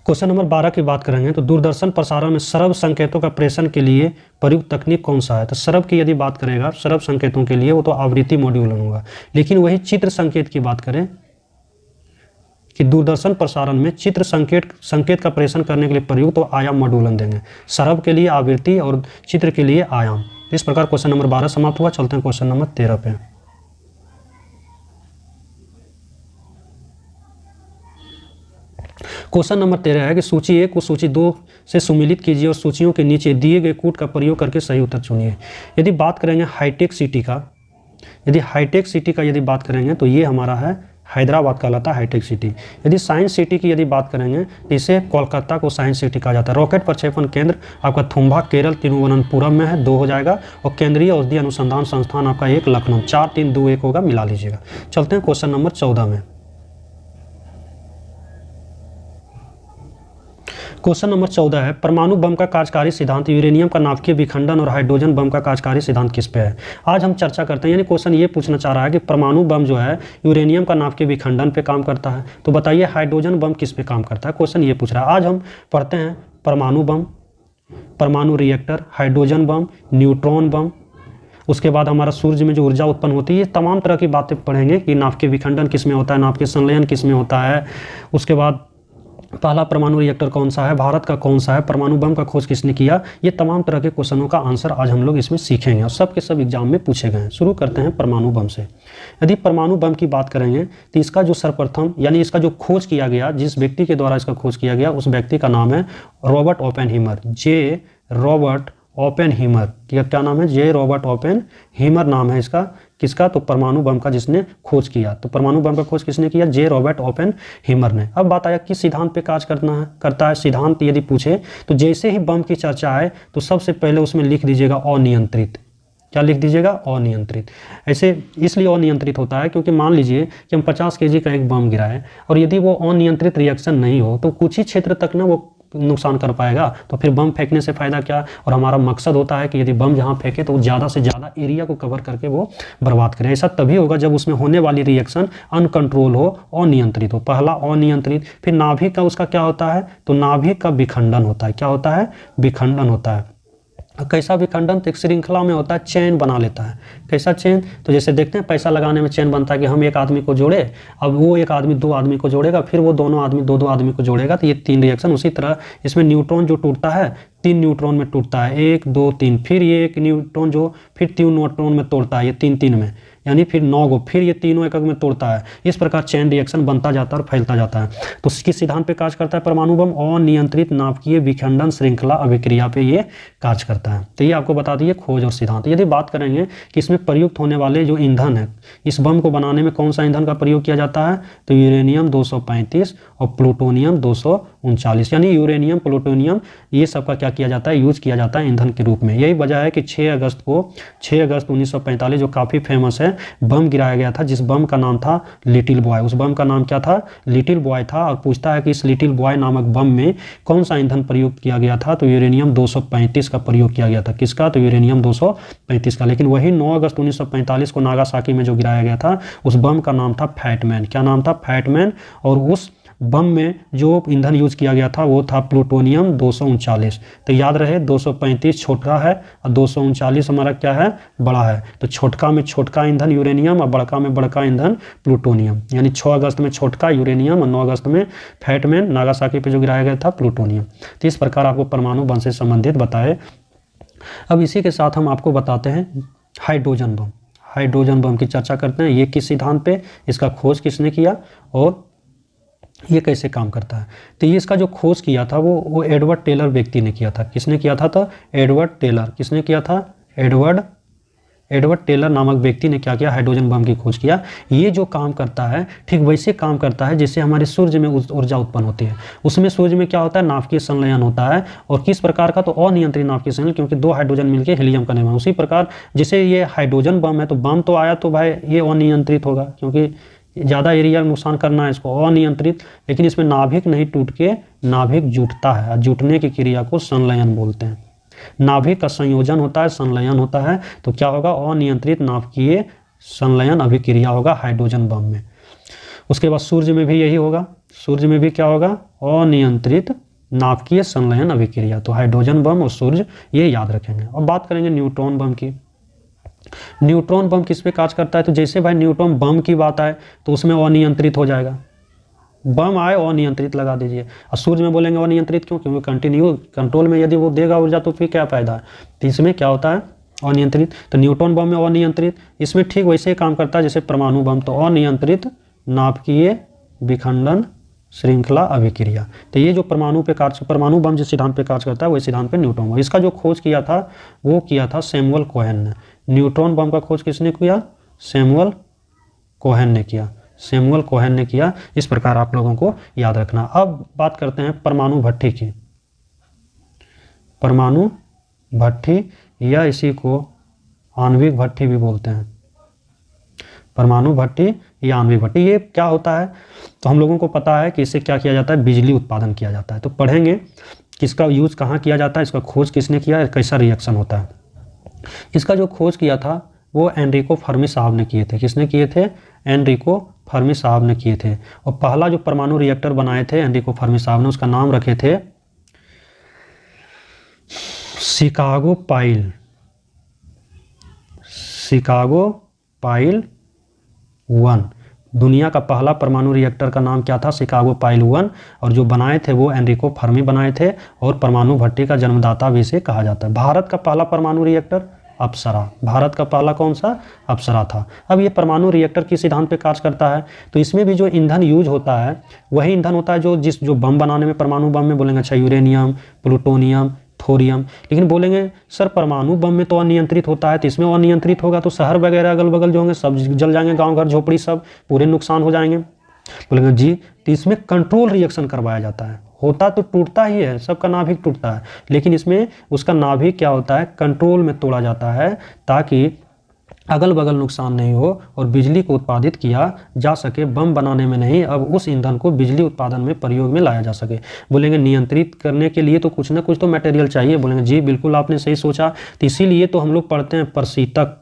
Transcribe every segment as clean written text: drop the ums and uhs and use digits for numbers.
Question number 12 की बात करेंगे तो दूरदर्शन प्रसारण में सरब संकेतों का प्रेषण के लिए प्रयुक्त तकनीक कौन सा है। तो सरब की यदि बात करेगा सरब संकेतों के लिए वो तो आवृत्ति मॉड्यूलन होगा। लेकिन वही चित्र संकेत की बात करें कि दूरदर्शन प्रसारण में चित्र संकेत का प्रेषण करने के लिए प्रयुक्त तो आयाम मॉड्यूलन देंगे। सरब के लिए आवृत्ति और चित्र के लिए आयाम। इस प्रकार क्वेश्चन नंबर 12 समाप्त हुआ। चलते हैं क्वेश्चन नंबर 13 पे। क्वेश्चन नंबर 13 है कि सूची 1 को सूची 2 से सुमिलित कीजिए और सूचियों के नीचे दिए गए कूट का प्रयोग करके सही उत्तर चुनिए। यदि बात करेंगे हाईटेक सिटी का, यदि बात करेंगे तो ये हमारा है हैदराबाद कहलाता है हाईटेक सिटी। यदि साइंस सिटी की यदि बात करेंगे तो इसे कोलकाता को साइंस सिटी कहा जाता है। रॉकेट प्रक्षेपण केंद्र आपका थुम्बा केरल तिरुवनंतपुरम में है, 2 हो जाएगा। और केंद्रीय औषधि अनुसंधान संस्थान आपका 1 लखनऊ, 4 3 2 1 होगा, मिला लीजिएगा। चलते हैं क्वेश्चन नंबर 14 में। क्वेश्चन नंबर 14 है परमाणु बम का कार्यकारी सिद्धांत यूरेनियम का नाभिकीय विखंडन और हाइड्रोजन बम का कार्यकारी सिद्धांत किस पे है। आज हम चर्चा करते हैं, यानी क्वेश्चन ये पूछना चाह रहा है कि परमाणु बम जो है यूरेनियम का नाभिकीय विखंडन पे काम करता है, तो बताइए हाइड्रोजन बम किस पे काम करता है। क्वेश्चन ये पूछ रहा है। आज हम पढ़ते हैं परमाणु बम, परमाणु रिएक्टर, हाइड्रोजन बम, न्यूट्रॉन बम, उसके बाद हमारा सूर्य में जो ऊर्जा उत्पन्न होती है, ये तमाम तरह की बातें पढ़ेंगे कि नाभिकीय विखंडन किस में होता है, नाभिकीय संलयन किस में होता है। उसके बाद पहला परमाणु रिएक्टर कौन सा है, भारत का कौन सा है, परमाणु बम का खोज किसने किया। ये तमाम तरह के क्वेश्चनों का आंसर आज हम लोग इसमें सीखेंगे और सब के सब एग्जाम में पूछे गए हैं। शुरू करते हैं परमाणु बम से। यदि परमाणु बम की बात करेंगे तो इसका जो सर्वप्रथम यानी इसका जो खोज किया गया, जिस व्यक्ति के द्वारा इसका खोज किया गया, उस व्यक्ति का नाम है रॉबर्ट ओपेनहीमर। जे रॉबर्ट ओपेनहीमर, क्या नाम है, जे रॉबर्ट ओपेनहीमर नाम है इसका। किसका, तो परमाणु बम का जिसने खोज किया। तो परमाणु बम का खोज किसने किया, जे रॉबर्ट ओपेनहीमर ने। अब बात आया किस सिद्धांत पे कार्य करता है। सिद्धांत यदि पूछे तो जैसे ही बम की चर्चा आए तो सबसे पहले उसमें लिख दीजिएगा अनियंत्रित। क्या लिख दीजिएगा, अनियंत्रित। ऐसे इसलिए अनियंत्रित होता है क्योंकि मान लीजिए कि हम 50 kg का एक बम गिराए और यदि वो अनियंत्रित रिएक्शन नहीं हो तो कुछ ही क्षेत्र तक ना वो नुकसान कर पाएगा, तो फिर बम फेंकने से फायदा क्या। और हमारा मकसद होता है कि यदि बम जहां फेंके तो ज़्यादा से ज़्यादा एरिया को कवर करके वो बर्बाद करे। ऐसा तभी होगा जब उसमें होने वाली रिएक्शन अनकंट्रोल हो, अनियंत्रित हो। पहला अनियंत्रित, फिर नाभिक का उसका क्या होता है, तो नाभिक का विखंडन होता है। क्या होता है, विखंडन होता है। कैसा विखंडन, तो एक श्रृंखला में होता है, चेन बना लेता है। कैसा चेन, तो जैसे देखते हैं पैसा लगाने में चेन बनता है कि हम एक आदमी को जोड़े, अब वो एक आदमी 2 आदमी को जोड़ेगा, फिर वो दोनों आदमी 2 आदमी को जोड़ेगा, तो ये 3 रिएक्शन। उसी तरह इसमें न्यूट्रॉन जो टूटता है 3 न्यूट्रॉन में टूटता है, 1 2 3, फिर ये एक न्यूट्रॉन जो फिर 3 न्यूट्रॉन में तोड़ता है, ये 3 में, यानी फिर 9 गो, फिर ये तीनों एक में तोड़ता है। इस प्रकार चेन रिएक्शन बनता जाता है और फैलता जाता है। तो किस सिद्धांत पे कार्य करता है परमाणु बम, अनियंत्रित नाभिकीय विखंडन श्रृंखला अभिक्रिया पे ये कार्य करता है। तो ये आपको बता दिए खोज और सिद्धांत। यदि बात करेंगे कि इसमें प्रयुक्त होने वाले जो ईंधन है, इस बम को बनाने में कौन सा ईंधन का प्रयोग किया जाता है, तो यूरेनियम 235 और प्लूटोनियम 239, यानी यूरेनियम प्लूटोनियम ये सब का क्या किया जाता है, यूज किया जाता है ईंधन के रूप में। यही वजह है कि 6 अगस्त 1945 जो काफ़ी फेमस है, बम गिराया गया था, जिस बम का नाम था लिटिल बॉय। उस बम का नाम क्या था, लिटिल बॉय था। और पूछता है कि इस लिटिल बॉय नामक बम में कौन सा ईंधन प्रयुक्त किया गया था, तो यूरेनियम 235 का प्रयोग किया गया था। किसका, तो यूरेनियम 235 का। लेकिन वही 9 अगस्त 1945 को नागासाकी में जो गिराया गया था, उस बम का नाम था फैटमैन। क्या नाम था, फैटमैन। और उस बम में जो ईंधन यूज किया गया था वो था प्लूटोनियम 239। तो याद रहे 235 छोटा है और 239 हमारा क्या है, बड़ा है। तो छोटका में छोटका ईंधन यूरेनियम और बड़का में बड़का ईंधन प्लूटोनियम, यानी 6 अगस्त में छोटका यूरेनियम और 9 अगस्त में फैटमैन, नागासाकी पे जो गिराया गया था प्लूटोनियम। तो इस प्रकार आपको परमाणु बम से संबंधित बताए। अब इसी के साथ हम आपको बताते हैं हाइड्रोजन बम। हाइड्रोजन बम की चर्चा करते हैं। ये किस सिद्धांत पे, इसका खोज किसने किया और ये कैसे काम करता है। तो ये इसका जो खोज किया था वो एडवर्ड टेलर व्यक्ति ने किया था। किसने किया था, तो एडवर्ड टेलर। किसने किया था, एडवर्ड टेलर नामक व्यक्ति ने क्या किया, हाइड्रोजन बम की खोज किया। ये जो काम करता है ठीक वैसे काम करता है जैसे हमारे सूर्य में ऊर्जा उत्पन्न होती है। उसमें सूर्य में क्या होता है, नाभिकीय संलयन होता है। और किस प्रकार का, तो अनियंत्रित नाभिकीय संलयन, क्योंकि 2 हाइड्रोजन मिलकर हीलियम का निर्माण। उसी प्रकार जैसे ये हाइड्रोजन बम है, तो बम तो आया तो भाई ये अनियंत्रित होगा क्योंकि ज़्यादा एरिया नुकसान करना है इसको, अनियंत्रित। लेकिन इसमें नाभिक नहीं टूट के नाभिक जुटता है, जुटने की क्रिया को संलयन बोलते हैं। नाभिक का संयोजन होता है, संलयन होता है। तो क्या होगा, अनियंत्रित नाभिकीय संलयन अभिक्रिया होगा हाइड्रोजन बम में। उसके बाद सूर्य में भी यही होगा। सूर्य में भी क्या होगा, अनियंत्रित नाभिकीय संलयन अभिक्रिया। तो हाइड्रोजन बम और सूर्य, ये याद रखेंगे। अब बात करेंगे न्यूट्रॉन बम की। न्यूट्रॉन बम किस पे कार्य करता है, तो जैसे भाई न्यूट्रॉन बम की बात आए तो उसमें अनियंत्रित हो जाएगा, बम आए अनियंत्रित लगा दीजिए। और सूर्य में बोलेंगे अनियंत्रित क्यों, क्योंकि कंटिन्यू कंट्रोल में यदि वो देगा ऊर्जा तो फिर क्या फायदा है, तो इसमें क्या होता है अनियंत्रित। तो न्यूट्रॉन बम में अनियंत्रित, इसमें ठीक वैसे ही काम करता है जैसे परमाणु बम, तो अनियंत्रित नाभिकीय विखंडन श्रृंखला अभिक्रिया। तो ये जो परमाणु पे कार्य, परमाणु बम जिस सिद्धांत पे कार्य करता है वही सिद्धांत पे न्यूट्रॉन बम। इसका जो खोज किया था वो किया था सैमुअल कोहेन ने। न्यूट्रॉन बम का खोज किसने किया, सैमुअल कोहेन ने किया, सैमुअल कोहेन ने किया। इस प्रकार आप लोगों को याद रखना। अब बात करते हैं परमाणु भट्ठी की। परमाणु भट्ठी या इसी को आणविक भट्ठी भी बोलते हैं, परमाणु भट्ठी या आणविक भट्ठी। ये क्या होता है, तो हम लोगों को पता है कि इससे क्या किया जाता है, बिजली उत्पादन किया जाता है। तो पढ़ेंगे किसका यूज कहाँ किया जाता है, इसका खोज किसने किया, कैसा रिएक्शन होता है। इसका जो खोज किया था वो एनरिको फर्मी साहब ने किए थे। किसने किए थे, एनरिको फर्मी साहब ने किए थे। और पहला जो परमाणु रिएक्टर बनाए थे एनरिको फर्मी साहब ने, उसका नाम रखे थे शिकागो पाइल, शिकागो पाइल 1। दुनिया का पहला परमाणु रिएक्टर का नाम क्या था, शिकागो पाइल 1। और जो बनाए थे वो एनरिको फर्मी बनाए थे, और परमाणु भट्ठी का जन्मदाता भी इसे कहा जाता है। भारत का पहला परमाणु रिएक्टर अप्सरा, भारत का पहला कौन सा, अप्सरा था। अब ये परमाणु रिएक्टर किस सिद्धांत पे कार्य करता है, तो इसमें भी जो ईंधन यूज होता है वही ईंधन होता है जो बम बनाने में, परमाणु बम में बोलेंगे अच्छा यूरेनियम, प्लूटोनियम, थोरियम। लेकिन बोलेंगे सर परमाणु बम में तो अनियंत्रित होता है, तो इसमें अनियंत्रित होगा तो शहर वगैरह अगल बगल जो होंगे सब जल जाएंगे, गांव घर झोपड़ी सब पूरे नुकसान हो जाएंगे। बोलेंगे जी तो इसमें कंट्रोल रिएक्शन करवाया जाता है, होता तो टूटता ही है, सबका नाभिक टूटता है, लेकिन इसमें उसका नाभिक क्या होता है, कंट्रोल में तोड़ा जाता है ताकि अगल बगल नुकसान नहीं हो और बिजली को उत्पादित किया जा सके, बम बनाने में नहीं, अब उस ईंधन को बिजली उत्पादन में प्रयोग में लाया जा सके। बोलेंगे नियंत्रित करने के लिए तो कुछ ना कुछ तो मटेरियल चाहिए। बोलेंगे जी बिल्कुल आपने सही सोचा, तो इसीलिए तो हम लोग पढ़ते हैं प्रशीतक,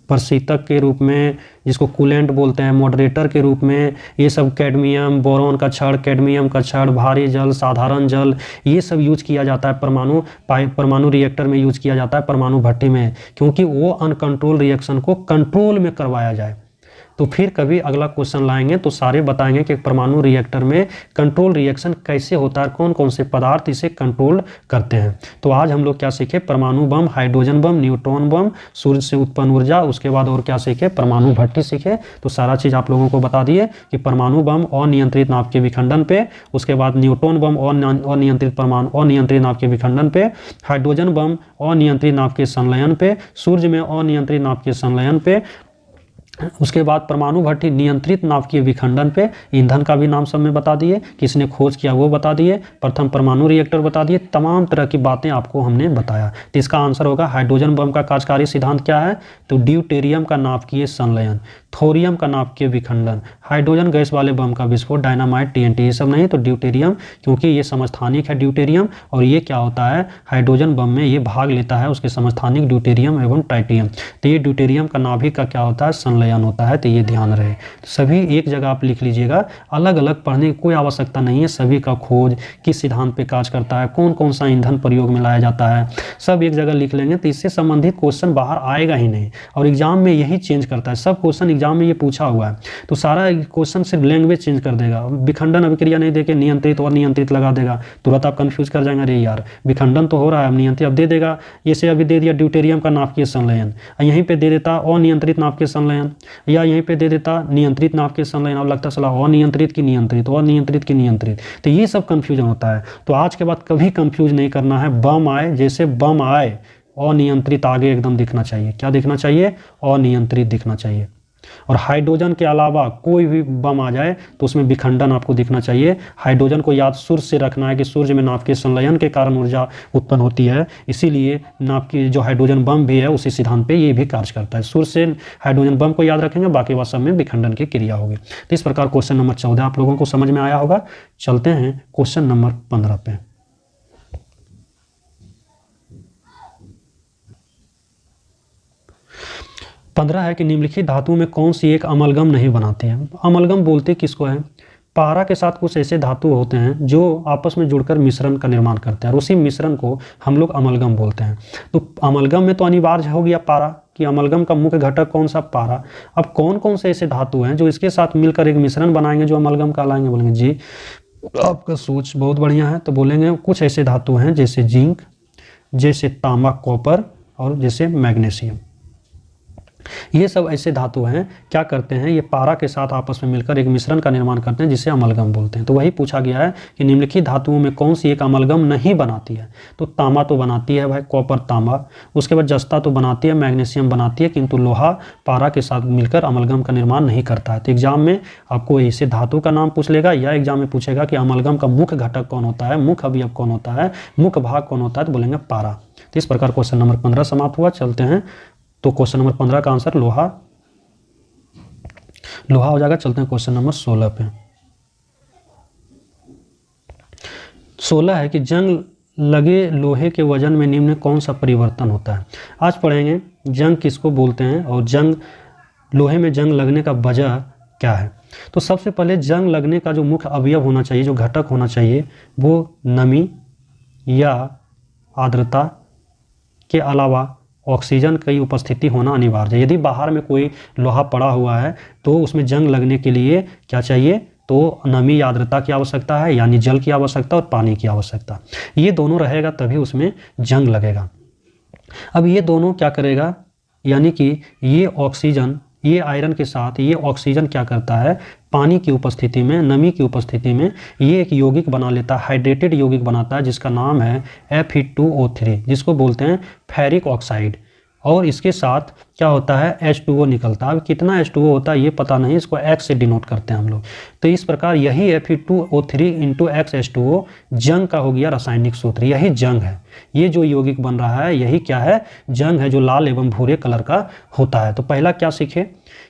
प्रशीतक के रूप में, जिसको कूलेंट बोलते हैं, मॉडरेटर के रूप में, ये सब कैडमियम, बोरॉन का छड़, कैडमियम का छड़, भारी जल, साधारण जल, ये सब यूज किया जाता है परमाणु रिएक्टर में यूज किया जाता है, परमाणु भट्ठी में, क्योंकि वो अनकंट्रोल रिएक्शन को कंट्रोल में करवाया जाए। तो फिर कभी अगला क्वेश्चन लाएंगे तो सारे बताएंगे कि परमाणु रिएक्टर में कंट्रोल रिएक्शन कैसे होता है, कौन कौन से पदार्थ इसे कंट्रोल करते हैं। तो आज हम लोग क्या सीखे, परमाणु बम, हाइड्रोजन बम, न्यूट्रॉन बम, सूर्य से उत्पन्न ऊर्जा, उसके बाद और क्या सीखे, परमाणु भट्ठी सीखे। तो सारा चीज़ आप लोगों को बता दिए कि परमाणु बम अनियंत्रित नाभ के विखंडन पे, उसके बाद न्यूट्रॉन बम अनियंत्रित नाभ के विखंडन पे, हाइड्रोजन बम अनियंत्रित नाभ के संलयन पे, सूर्य में अनियंत्रित नाभ के संलयन पे, उसके बाद परमाणु भट्ठी नियंत्रित नाभिकीय विखंडन पे, ईंधन का भी नाम सब में बता दिए, किसने खोज किया वो बता दिए, प्रथम परमाणु रिएक्टर बता दिए, तमाम तरह की बातें आपको हमने बताया। तो इसका आंसर होगा हाइड्रोजन बम का कार्यकारी सिद्धांत क्या है, तो ड्यूटेरियम का नाभिकीय संलयन, थोरियम का नाभिकीय विखंडन, हाइड्रोजन गैस वाले बम का विस्फोट, डायनामाइट, टीएनटी, ये सब नहीं, तो ड्यूटेरियम, क्योंकि ये समस्थानिक है ड्यूटेरियम, और ये क्या होता है, हाइड्रोजन बम में ये भाग लेता है उसके समस्थानिक ड्यूटेरियम एवं ट्राइटियम। तो ये ड्यूटेरियम का नाभिक का क्या होता है, संलयन होता है। तो ये ध्यान रहे, सभी एक जगह आप लिख लीजिएगा, अलग अलग पढ़ने की कोई आवश्यकता नहीं है। सभी का खोज किस सिद्धांत पे कार्य करता है, कौन कौन सा ईंधन प्रयोग में लाया जाता है, सब एक जगह लिख लेंगे तो इससे संबंधित क्वेश्चन बाहर आएगा ही नहीं। और एग्जाम में यही चेंज करता है, सब क्वेश्चन एग्जाम में ये पूछा हुआ है, तो सारा क्वेश्चन सिर्फ लैंग्वेज चेंज कर देगा। विखंडन अभिक्रिया नहीं देके नियंत्रित और नियंत्रित लगा देगा, तुरंत आप कंफ्यूज कर जाएंगे, अरे यार विखंडन तो हो रहा है, अब नियंत्रित अब दे देगा, जैसे अभी दे दिया ड्यूटेरियम का नाभिकीय संलयन, यहीं पे दे देता अनियंत्रित नाभिकीय संलयन, या यहीं पे दे देता नियंत्रित नाभिकीय संलयन, अब लगता चला अनियंत्रित की नियंत्रित, अनियंत्रित की नियंत्रित, तो ये सब कंफ्यूजन होता है। तो आज के बाद कभी कंफ्यूज नहीं करना है, बम आए जैसे बम आए अनियंत्रित आगे एकदम दिखना चाहिए, क्या दिखना चाहिए, अनियंत्रित दिखना चाहिए। और हाइड्रोजन के अलावा कोई भी बम आ जाए तो उसमें विखंडन आपको दिखना चाहिए। हाइड्रोजन को याद सूर्य से रखना है कि सूर्य में नाभिकीय संलयन के कारण ऊर्जा उत्पन्न होती है, इसीलिए नाभिकीय जो हाइड्रोजन बम भी है उसी सिद्धांत पे ये भी कार्य करता है। सूर्य से हाइड्रोजन बम को याद रखेंगे, बाकी बात सब में विखंडन की क्रिया होगी। तो इस प्रकार क्वेश्चन नंबर 14 आप लोगों को समझ में आया होगा। चलते हैं क्वेश्चन नंबर 15 पे। 15 है कि निम्नलिखित धातुओं में कौन सी एक अमलगम नहीं बनाती है। अमलगम बोलते किसको है? पारा के साथ कुछ ऐसे धातु होते हैं जो आपस में जुड़कर मिश्रण का निर्माण करते हैं और उसी मिश्रण को हम लोग अमलगम बोलते हैं। तो अमलगम में तो अनिवार्य हो गया पारा, कि अमलगम का मुख्य घटक कौन सा? पारा। अब कौन कौन से ऐसे धातु हैं जो इसके साथ मिलकर एक मिश्रण बनाएंगे जो अमलगम कहलाएंगे? बोलेंगे जी आपका सोच बहुत बढ़िया है। तो बोलेंगे कुछ ऐसे धातु हैं जैसे जिंक, जैसे तांबा कॉपर और जैसे मैग्नीशियम। ये सब ऐसे धातु हैं, क्या करते हैं, ये पारा के साथ आपस में मिलकर एक मिश्रण का निर्माण करते हैं जिसे अमलगम बोलते हैं। तो वही पूछा गया है कि निम्नलिखित धातुओं में कौन सी एक अमलगम नहीं बनाती है। तो तांबा तो बनाती है भाई, कॉपर तांबा। उसके बाद जस्ता तो बनाती है, मैग्नीशियम बनाती है, किंतु लोहा पारा के साथ मिलकर अमलगम का निर्माण नहीं करता है। तो एग्जाम में आपको ऐसे धातु का नाम पूछ लेगा या एग्जाम में पूछेगा कि अमलगम का मुख्य घटक कौन होता है, मुख्य अवयव कौन होता है, मुख्य भाग कौन होता है, तो बोलेंगे पारा। तो इस प्रकार क्वेश्चन नंबर 15 समाप्त हुआ। चलते हैं, तो क्वेश्चन नंबर 15 का आंसर लोहा हो जाएगा। चलते हैं क्वेश्चन नंबर 16 पे। 16 है कि जंग लगे लोहे के वजन में निम्न कौन सा परिवर्तन होता है। आज पढ़ेंगे जंग किसको बोलते हैं और जंग लोहे में जंग लगने का वजह क्या है। तो सबसे पहले जंग लगने का जो मुख्य अवयव होना चाहिए, जो घटक होना चाहिए, वो नमी या आर्द्रता के अलावा ऑक्सीजन की उपस्थिति होना अनिवार्य है। यदि बाहर में कोई लोहा पड़ा हुआ है तो उसमें जंग लगने के लिए क्या चाहिए, तो नमी या आर्द्रता की आवश्यकता है, यानी जल की आवश्यकता और पानी की आवश्यकता। ये दोनों रहेगा तभी उसमें जंग लगेगा। अब ये दोनों क्या करेगा, यानी कि ये ऑक्सीजन, ये आयरन के साथ ये ऑक्सीजन क्या करता है, पानी की उपस्थिति में, नमी की उपस्थिति में ये एक यौगिक बना लेता है, हाइड्रेटेड यौगिक बनाता है जिसका नाम है Fe2O3, जिसको बोलते हैं फेरिक ऑक्साइड। और इसके साथ क्या होता है, H2O निकलता है। अब कितना H2O होता है ये पता नहीं, इसको X से डिनोट करते हैं हम लोग। तो इस प्रकार यही Fe2O3 इंटू XH2O जंग का हो गया रासायनिक सूत्र। यही जंग है, ये जो यौगिक बन रहा है यही क्या है, जंग है, जो लाल एवं भूरे कलर का होता है। तो पहला क्या सीखे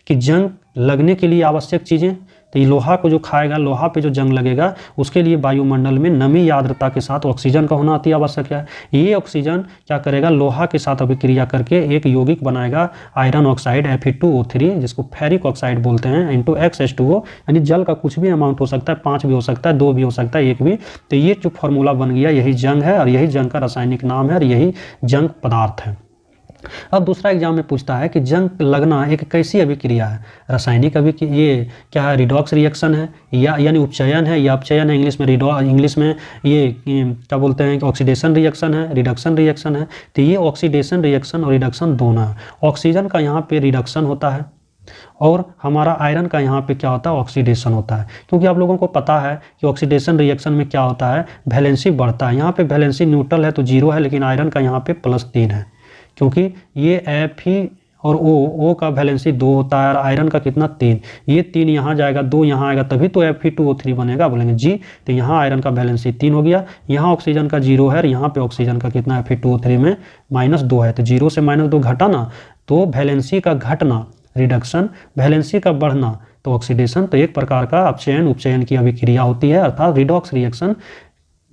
कि जंग लगने के लिए आवश्यक चीज़ें, तो ये लोहा को जो खाएगा, लोहा पे जो जंग लगेगा उसके लिए वायुमंडल में नमी या आर्द्रता के साथ ऑक्सीजन का होना अति आवश्यक है। ये ऑक्सीजन क्या करेगा, लोहा के साथ अभिक्रिया करके एक यौगिक बनाएगा आयरन ऑक्साइड Fe2O3, जिसको फेरिक ऑक्साइड बोलते हैं, इंटू XH2O, यानी जल का कुछ भी अमाउंट हो सकता है, 5 भी हो सकता है, 2 भी हो सकता है, 1 भी। तो ये जो फॉर्मूला बन गया यही जंग है और यही जंग का रासायनिक नाम है और यही जंग पदार्थ है। अब दूसरा एग्जाम में पूछता है कि जंग लगना एक कैसी अभिक्रिया है, रासायनिक अभिक्रिया, ये क्या है, रिडॉक्स रिएक्शन है या यानी उपचयन है या अपचयन है, इंग्लिश में ये क्या बोलते हैं कि ऑक्सीडेशन रिएक्शन है, रिडक्शन रिएक्शन है। तो ये ऑक्सीडेशन रिएक्शन और रिडक्शन दोनों है। ऑक्सीजन का यहाँ पे रिडक्शन होता है और हमारा आयरन का यहाँ पे क्या होता है, ऑक्सीडेशन होता है। क्योंकि आप लोगों को पता है कि ऑक्सीडेशन रिएक्शन में क्या होता है, वैलेंसी बढ़ता है। यहाँ पे वैलेंसी न्यूट्रल है तो 0 है, लेकिन आयरन का यहाँ पे +3 है, क्योंकि ये Fe और O का वैलेंसी 2 होता है और आयरन का कितना, 3। ये 3 यहाँ जाएगा, 2 यहाँ आएगा, तभी तो Fe2O3 बनेगा। बोलेंगे जी, तो यहाँ आयरन का वैलेंसी 3 हो गया, यहाँ ऑक्सीजन का 0 है और यहाँ पे ऑक्सीजन का कितना Fe2O3 में -2 है। तो 0 से -2 घटा ना, तो वैलेंसी का घटना रिडक्शन, वैलेंसी का बढ़ना तो ऑक्सीडेशन। तो एक प्रकार का अपचयन उपचयन की अभिक्रिया होती है, अर्थात रिडॉक्स रिएक्शन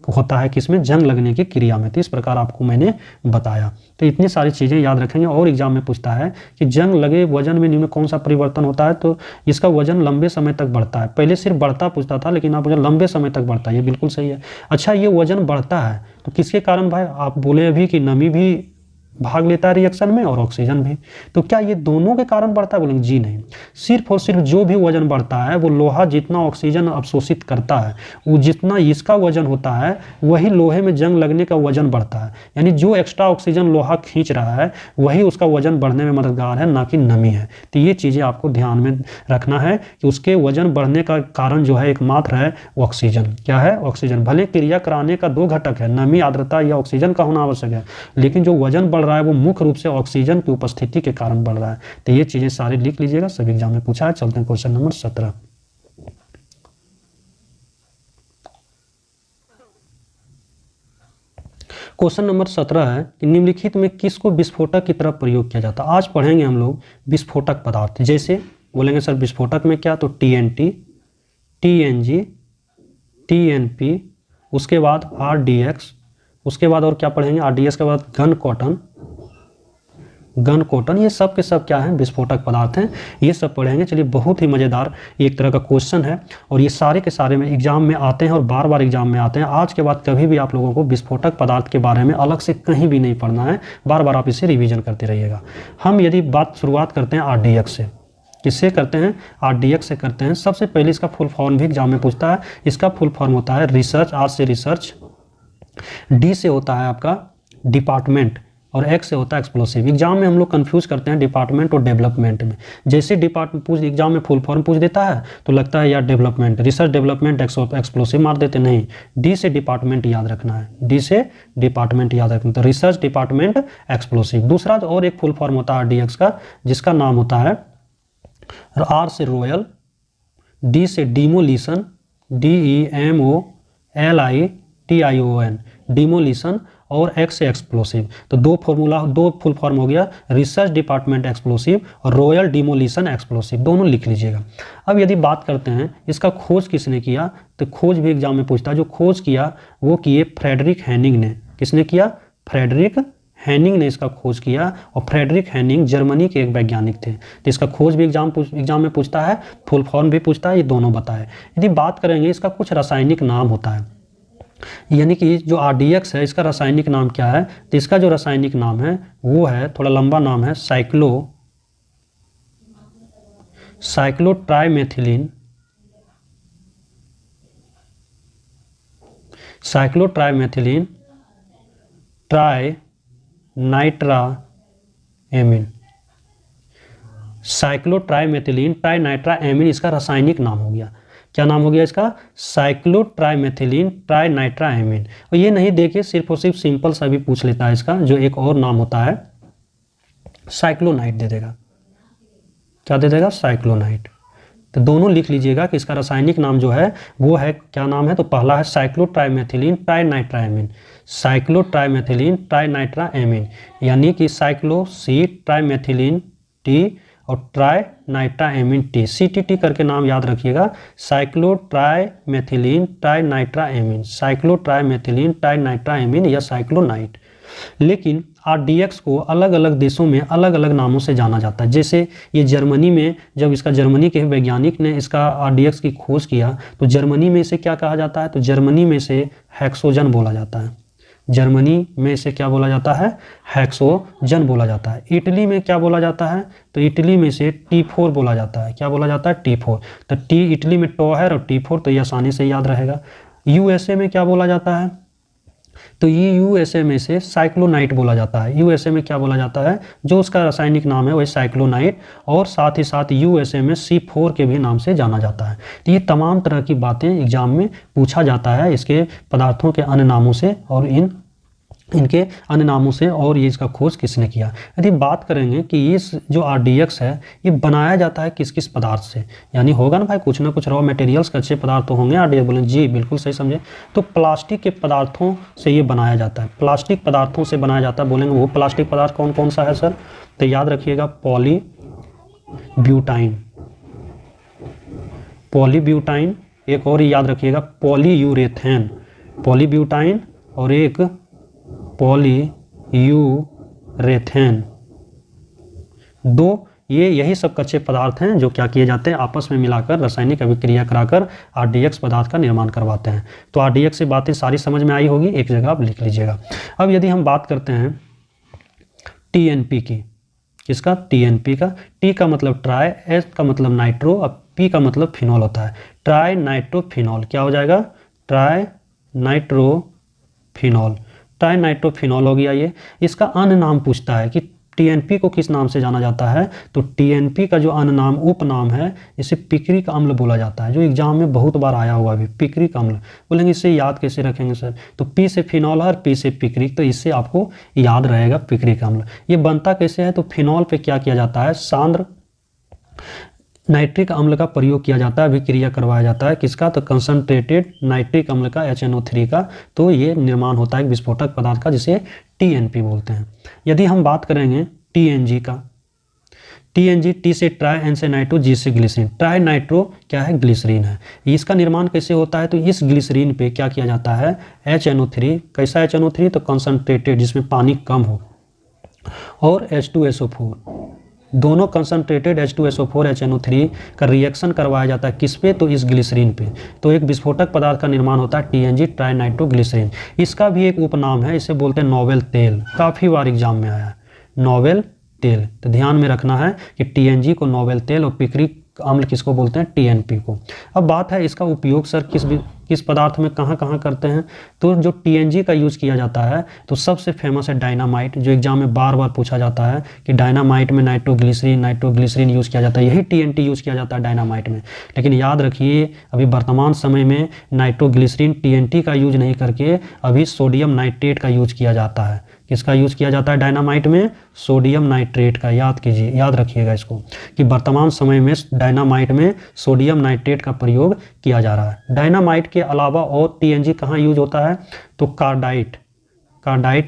होता है किसमें, जंग लगने की क्रिया में। तो इस प्रकार आपको मैंने बताया। तो इतनी सारी चीज़ें याद रखेंगे। और एग्जाम में पूछता है कि जंग लगे वजन में निम्न कौन सा परिवर्तन होता है, तो इसका वजन लंबे समय तक बढ़ता है। पहले सिर्फ बढ़ता पूछता था, लेकिन आप वजन लंबे समय तक बढ़ता है, ये बिल्कुल सही है। अच्छा, ये वजन बढ़ता है तो किसके कारण भाई, आप बोले अभी कि नमी भी भाग लेता है रिएक्शन में और ऑक्सीजन भी, तो क्या ये दोनों के कारण बढ़ता है? बोलेंगे जी नहीं, सिर्फ और सिर्फ जो भी वजन बढ़ता है वो लोहा जितना ऑक्सीजन अवशोषित करता है, वो जितना इसका वजन होता है वही लोहे में जंग लगने का वजन बढ़ता है। यानी जो एक्स्ट्रा ऑक्सीजन लोहा खींच रहा है वही उसका वजन बढ़ने में मददगार है, ना कि नमी है। तो ये चीज़ें आपको ध्यान में रखना है कि उसके वजन बढ़ने का कारण जो है एकमात्र है ऑक्सीजन। क्या है, ऑक्सीजन। भले क्रिया कराने का 2 घटक है, नमी आर्द्रता या ऑक्सीजन का होना आवश्यक है, लेकिन जो वजन बढ़ रहा है वो मुख्य रूप से ऑक्सीजन की उपस्थिति के कारण बढ़ रहा है। तो ये चीजें सारी लिख लीजिएगा, सभी एग्जाम में पूछा है। चलते हैं क्वेश्चन नंबर 17। क्वेश्चन नंबर 17 है कि निम्नलिखित में किसको विस्फोटक की तरफ प्रयोग किया जाता है। आज पढ़ेंगे हम लोग विस्फोटक पदार्थ। जैसे बोलेंगे सर विस्फोटक में क्या, तो TNT, TNG, TNP, उसके बाद RDX, उसके बाद और क्या पढ़ेंगे, RDX के बाद घन कॉटन, गन कॉटन, ये सब के सब क्या हैं, विस्फोटक पदार्थ हैं। ये सब पढ़ेंगे। चलिए, बहुत ही मज़ेदार एक तरह का क्वेश्चन है और ये सारे के सारे में एग्जाम में आते हैं और बार बार एग्जाम में आते हैं। आज के बाद कभी भी आप लोगों को विस्फोटक पदार्थ के बारे में अलग से कहीं भी नहीं पढ़ना है, बार बार आप इसे रिविजन करते रहिएगा। हम यदि शुरुआत करते हैं RDX से, किससे करते हैं, RDX से करते हैं। सबसे पहले इसका फुल फॉर्म भी एग्जाम में पूछता है। इसका फुल फॉर्म होता है रिसर्च, R से रिसर्च, D से होता है आपका डिपार्टमेंट और X से होता है एक्सप्लोसिव। एग्जाम में हम लोग कंफ्यूज करते हैं डिपार्टमेंट और डेवलपमेंट में। जैसे डिपार्टमेंट एग्जाम में फुल फॉर्म पूछ देता है तो लगता है यार डेवलपमेंट, रिसर्च डेवलपमेंट एक्सप्लोसिव मार देते, नहीं, D से डिपार्टमेंट याद रखना है, D से डिपार्टमेंट याद रखना, तो रिसर्च डिपार्टमेंट एक्सप्लोसिव। दूसरा और एक फुल फॉर्म होता है RDX का, जिसका नाम होता है R से रॉयल, D से डिमोलिशन, DEMOLITION, डिमोलिशन, और X से एक्सप्लोसिव। तो दो फुल फॉर्म हो गया, रिसर्च डिपार्टमेंट एक्सप्लोसिव और रॉयल डिमोलिशन एक्सप्लोसिव, दोनों लिख लीजिएगा। अब यदि बात करते हैं इसका खोज किसने किया, तो खोज भी एग्जाम में पूछता है। जो खोज किया वो किए फ्रेडरिक हैनिंग ने। किसने किया, फ्रेडरिक हैनिंग ने इसका खोज किया, और फ्रेडरिक हैनिंग जर्मनी के एक वैज्ञानिक थे। तो इसका खोज भी एग्जाम में पूछता है, फुल फॉर्म भी पूछता है, ये दोनों बताए। यदि बात करेंगे इसका कुछ रासायनिक नाम होता है, यानी कि जो RDX है इसका रासायनिक नाम क्या है, तो इसका जो रासायनिक नाम है वो है, थोड़ा लंबा नाम है, साइक्लोट्राइमेथिलीन ट्राइनाइट्राएमीन। साइक्लोट्राइमेथिलीन ट्राइनाइट्राएमीन इसका रासायनिक नाम हो गया। क्या नाम हो गया इसका, साइक्लोट्राइमेथिलीन ट्राइनाइट्राएमीन। और ये नहीं देखिए, सिर्फ और सिर्फ सिंपल सा भी पूछ लेता है इसका, जो एक और नाम होता है साइक्लोनाइट दे देगा। क्या दे देगा, साइक्लोनाइट। तो दोनों लिख लीजिएगा कि इसका रासायनिक नाम जो है वो है, क्या नाम है, तो पहला है साइक्लोट्राइमेथिलीन ट्राइनाइट्राएमीन, साइक्लोट्राइमेथिलीन ट्राइनाइट्राएमीन, यानी कि साइक्लो C, ट्राइमेथिलीन T और ट्राइनाइट्राएमीन T, CTT करके नाम याद रखिएगा, साइक्लोट्राइमेथिलीन ट्राइनाइट्राएमीन, साइक्लोट्राइमेथिलीन ट्राइनाइट्राएमीन या साइक्लोनाइट। लेकिन RDX को अलग अलग देशों में अलग अलग नामों से जाना जाता है। जैसे ये जर्मनी में, जब इसका जर्मनी के वैज्ञानिक ने इसका RDX की खोज किया तो जर्मनी में इसे क्या कहा जाता है, तो जर्मनी में इसे हेक्सोजन बोला जाता है। जर्मनी में इसे क्या बोला जाता है, हेक्सोजन बोला जाता है। इटली में क्या बोला जाता है, तो इटली में इसे T4 बोला जाता है। क्या बोला जाता है, T4। तो T इटली में टो है और T4, तो ये आसानी से याद रहेगा। USA में क्या बोला जाता है, तो USA में से साइक्लोनाइट बोला जाता है। USA में क्या बोला जाता है, जो उसका रासायनिक नाम है वही साइक्लोनाइट, और साथ ही साथ USA में C4 के भी नाम से जाना जाता है। तो ये तमाम तरह की बातें एग्जाम में पूछा जाता है, इसके पदार्थों के अन्य नामों से और इनके अन्य नामों से, और ये इसका खोज किसने किया। यदि बात करेंगे कि ये जो RDX है ये बनाया जाता है किस किस पदार्थ से, यानी होगा ना भाई कुछ ना कुछ रॉ मटेरियल्स, कच्चे पदार्थ तो होंगे RDX, बोलें जी बिल्कुल सही समझे। तो प्लास्टिक के पदार्थों से ये बनाया जाता है, प्लास्टिक पदार्थों से बनाया जाता है। बोलेंगे वो प्लास्टिक पदार्थ कौन कौन सा है सर, तो याद रखिएगा पॉलीब्यूटाइन, एक और याद रखिएगा पॉलीयूरेथेन, पॉलीब्यूटाइन और एक पॉलीयूरेथेन। दो यही सब कच्चे पदार्थ हैं जो क्या किए जाते हैं, आपस में मिलाकर रासायनिक अभिक्रिया कराकर RDX पदार्थ का निर्माण करवाते हैं। तो RDX से बातें सारी समझ में आई होगी, एक जगह आप लिख लीजिएगा। अब यदि हम बात करते हैं TNP की, किसका, TNP का। T का मतलब ट्राई, S का मतलब नाइट्रो, अब P का मतलब फिनॉल होता है। ट्राई नाइट्रोफिनॉल क्या हो जाएगा, ट्राई नाइट्रोफिनॉल, ट्राई नाइट्रोफिनॉल हो गया। ये इसका अन्य नाम पूछता है कि TNP को किस नाम से जाना जाता है, तो TNP का जो अन्य नाम उपनाम है इसे पिक्रिक अम्ल बोला जाता है, जो एग्जाम में बहुत बार आया हुआ भी, पिक्रिक अम्ल। बोलेंगे इससे याद कैसे रखेंगे सर, तो P से फिनॉल और P से पिक्रिक, तो इससे आपको याद रहेगा पिक्रिक अम्ल। ये बनता कैसे है, तो फिनॉल पे क्या किया जाता है, सांद्र नाइट्रिक अम्ल का प्रयोग किया जाता है, अभिक्रिया करवाया जाता है, किसका, तो कंसंट्रेटेड नाइट्रिक अम्ल का, HNO3 का। तो ये निर्माण होता है एक विस्फोटक पदार्थ का, जिसे TNP बोलते हैं। यदि हम बात करेंगे TNG का, TNG, T से ट्राई, N से नाइट्रो, G से ग्लिसरीन। ट्राई नाइट्रो क्या है, ग्लिसरीन है। इसका निर्माण कैसे होता है, तो इस ग्लिसरीन पे क्या किया जाता है, HNO3, कैसा HNO3, तो कंसंट्रेटेड, जिसमें पानी कम हो, और H2SO4, दोनों कंसनट्रेटेड H2SO4 HNO3 का रिएक्शन करवाया जाता है किस पे, तो इस ग्लिसरीन पे। तो एक विस्फोटक पदार्थ का निर्माण होता है TNG, ट्राइनाइट्रोग्लिसरीन। इसका भी एक उपनाम है, इसे बोलते हैं नोवेल तेल, काफ़ी बार एग्जाम में आया है नोवेल तेल। तो ध्यान में रखना है कि TNG को नोवेल तेल और पिक्रिक अम्ल किसको बोलते हैं, TNP को। अब बात है इसका उपयोग सर किस पदार्थ में कहाँ कहाँ करते हैं। तो जो TNG का यूज़ किया जाता है तो सबसे फेमस है डायनामाइट, जो एग्जाम में बार बार पूछा जाता है कि डायनामाइट में नाइट्रोग्लिसरीन यूज़ किया जाता है, यही TNT यूज़ किया जाता है डायनामाइट में। लेकिन याद रखिए अभी वर्तमान समय में नाइट्रोग्लिसरीन TNT का यूज नहीं करके अभी सोडियम नाइट्रेट का यूज किया जाता है। किसका यूज़ किया जाता है डायनामाइट में, सोडियम नाइट्रेट का। याद कीजिए, याद रखिएगा इसको कि वर्तमान समय में डायनामाइट में सोडियम नाइट्रेट का प्रयोग किया जा रहा है। डायनामाइट के अलावा और TNG कहाँ यूज होता है, तो कार्डाइट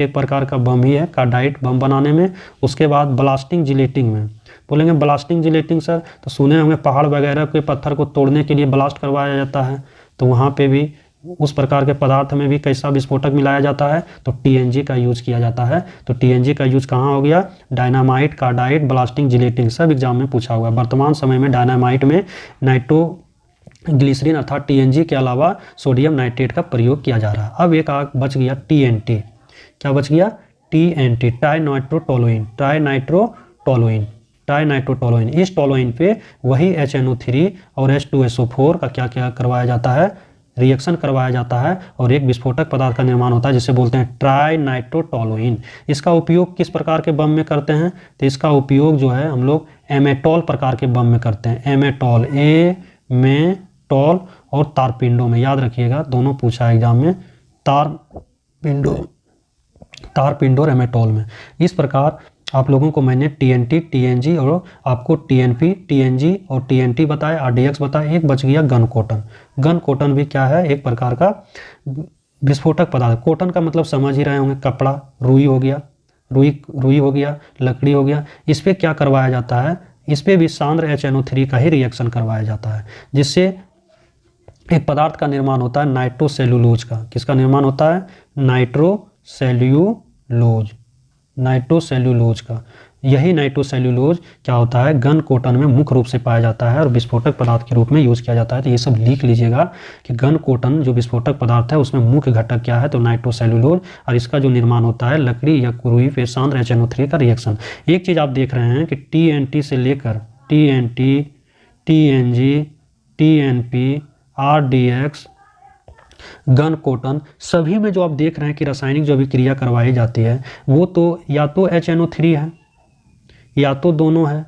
एक प्रकार का बम ही है, कार्डाइट बम बनाने में। उसके बाद ब्लास्टिंग जिलेटिंग में। बोलेंगे ब्लास्टिंग जिलेटिंग सर, तो सुने होंगे पहाड़ वगैरह के पत्थर को तोड़ने के लिए ब्लास्ट करवाया जाता है, तो वहाँ पे भी उस प्रकार के पदार्थ में भी कैसा विस्फोटक मिलाया जाता है, तो TNG का यूज़ किया जाता है। तो TNG का यूज़ कहाँ हो गया, डायनामाइट, कार्डाइट, ब्लास्टिंग जिलेटिंग, सब एग्जाम में पूछा हुआ है। वर्तमान समय में डायनामाइट में नाइट्रोग्लिसरीन अर्थात TNG के अलावा सोडियम नाइट्रेट का प्रयोग किया जा रहा है। अब एक आग बच गया TNT। क्या बच गया, TNT, ट्राइनाइट्रोटोलुइन। इस टोलुइन पे वही HNO3 और H2SO4 का क्या क्या करवाया जाता है, रिएक्शन करवाया जाता है और एक विस्फोटक पदार्थ का निर्माण होता है जिसे बोलते हैं ट्राइनाइट्रोटोलुइन। इसका उपयोग किस प्रकार के बम में करते हैं, तो इसका उपयोग जो है हम लोग एमेटॉल प्रकार के बम में करते हैं। एमेटॉल और तारपिंडो में, याद रखिएगा दोनों पूछा है एग्जाम में, तारपिंडो और एमेटॉल में। इस प्रकार आप लोगों को मैंने TNT, TNG और आपको TNP, TNG और TNT बताया, RDX बताया। एक बच गया गन कॉटन भी क्या है, एक प्रकार का विस्फोटक पदार्थ। कॉटन का मतलब समझ ही रहे होंगे, कपड़ा, रुई हो गया, लकड़ी हो गया। इस पर क्या करवाया जाता है, इस पर भी सांद्र HNO3 का ही रिएक्शन करवाया जाता है, जिससे एक पदार्थ का निर्माण होता है नाइट्रोसेल्यूलोज का। किसका निर्माण होता है, नाइट्रोसेल्यूलोज का। यही नाइट्रोसेल्यूलोज क्या होता है, गन कॉटन में मुख्य रूप से पाया जाता है और विस्फोटक पदार्थ के रूप में यूज़ किया जाता है। तो ये सब लिख लीजिएगा कि गन कॉटन जो विस्फोटक पदार्थ है उसमें मुख्य घटक क्या है, तो नाइट्रोसेल्यूलोज, और इसका जो निर्माण होता है लकड़ी या रुई पे सांद्र HNO3 का रिएक्शन। एक चीज़ आप देख रहे हैं कि TNT से लेकर TNT, TNG, TNP, RDX, gun cotton, सभी में जो आप देख रहे हैं कि रासायनिक जो अभिक्रिया करवाई जाती है वो तो या तो HNO3 है या तो दोनों है,